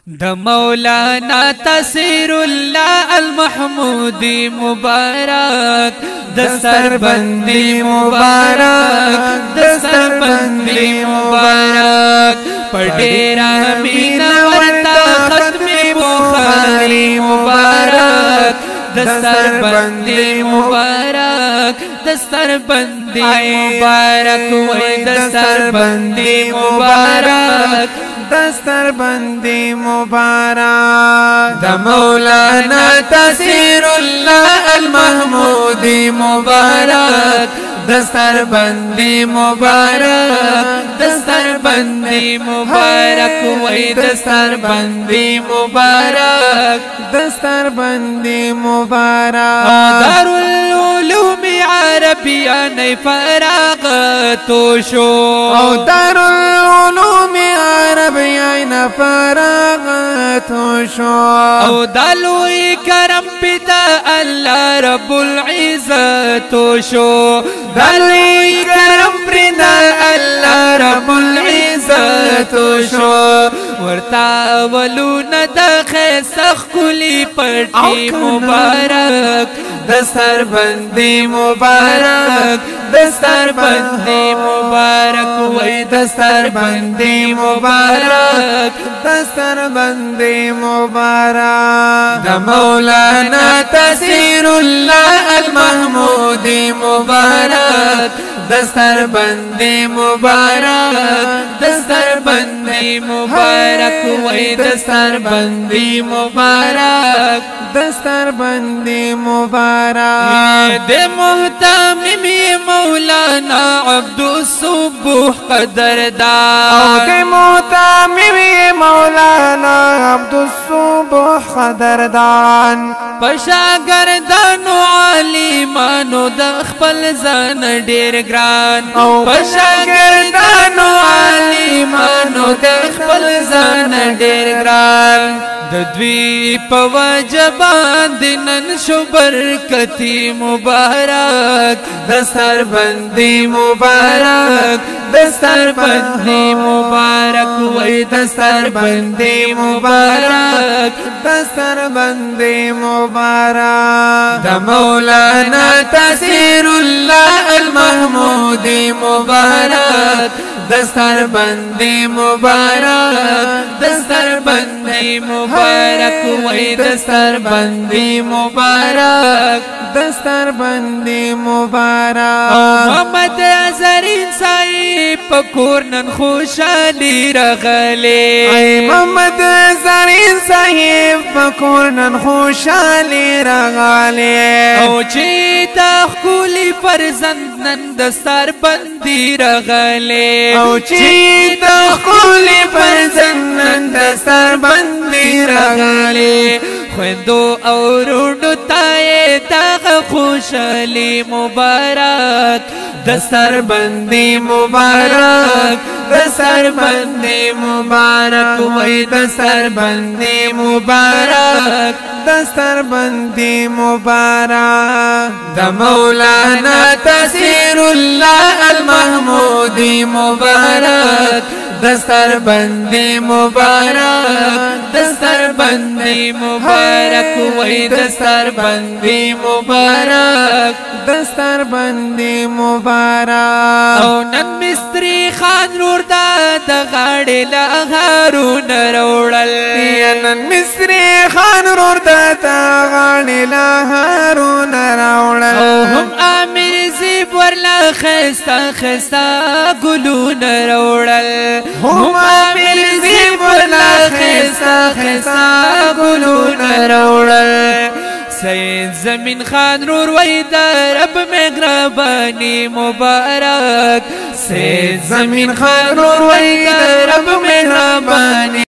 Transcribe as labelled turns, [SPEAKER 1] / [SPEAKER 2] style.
[SPEAKER 1] د مولانا تاثیر الله المحمودی مبارک دستر بندی مبارک دستر بندی مبارک پډیرا مینا ورتا ختم بخاری مبارک دستر بندی مبارک دستر بندی مبارک وای دستر بندی مبارک دستر بندی مبارک د مولانا تاثیر الله المحمودی مبارک دستر بندی مبارک دستر بندی مبارک وای دستر بندی مبارک دستر بندی مبارک دار العلوم عربیہ نئی فراغت شو او دار العلوم عربیہ نئی فراغت شو او دلوی کرم پتا اللہ رب العزت شو دلوی کرم پتا اللہ رب العزت شو ورتا ولون دخ سخ کلی پٹی مبارک دستر بندی مبارک دستر بندی مبارک وای دستر بندی مبارک دستر بندی مبارک د مولانا تاثیر الله المحمودی مبارک دستر بندی مبارک دستر بندی مبارک وای دستر بندی مبارک دستر بندی مبارک د محتمم مولانا عبد الصبح قدردان او د محتمم مولانا عبد الصبح قدردان پشاگردانو عالمانو د خپل ځان ډیر ګران او پشاگردانو عالمانو د خپل ځان ډیر ګران د دوی په وجبان دنن شو برکتی مبارک دستر بندی مبارک دستر بندی مبارک وای دستر بندی مبارک دستر بندی مبارک د مولانا تاثیر الله المحمودی مبارک دستر بندی مبارک دستر بندی مبارک وای دستر بندی مبارک دستر بندی مبارک محمد زرین صاحب پکورنن خوشالی رغلی محمد زرین صاحب پکورنن خوشالی رغلی او چی تخکولی فرزند نن دستر بندی رغلی او چی تخکولی فرزند نن دستر بندی رغلی خوندو او روندو تای تاغ خوشالی مبارک دستر بندی مبارک دستر بندی مبارک وای دستر بندی مبارک دستر بندی مبارک د مولانا تاثیر الله المحمودی مبارک دستر بندی مبارک دستر بندی مبارک وای دستر بندی مبارک دستر بندی مبارک او نن مستری خان نور د غاړې له هارون روړل نن مستری خان نور د غاړې له هارون روړل هم امیر زیب ورلا خستا خستا ګلون روړل هم امیر زیب ورلا خستا خستا ګلون روړل سید زمین خان نور وای د رب مهربانی مبارک سید زمین خان نور وای د رب مهربانی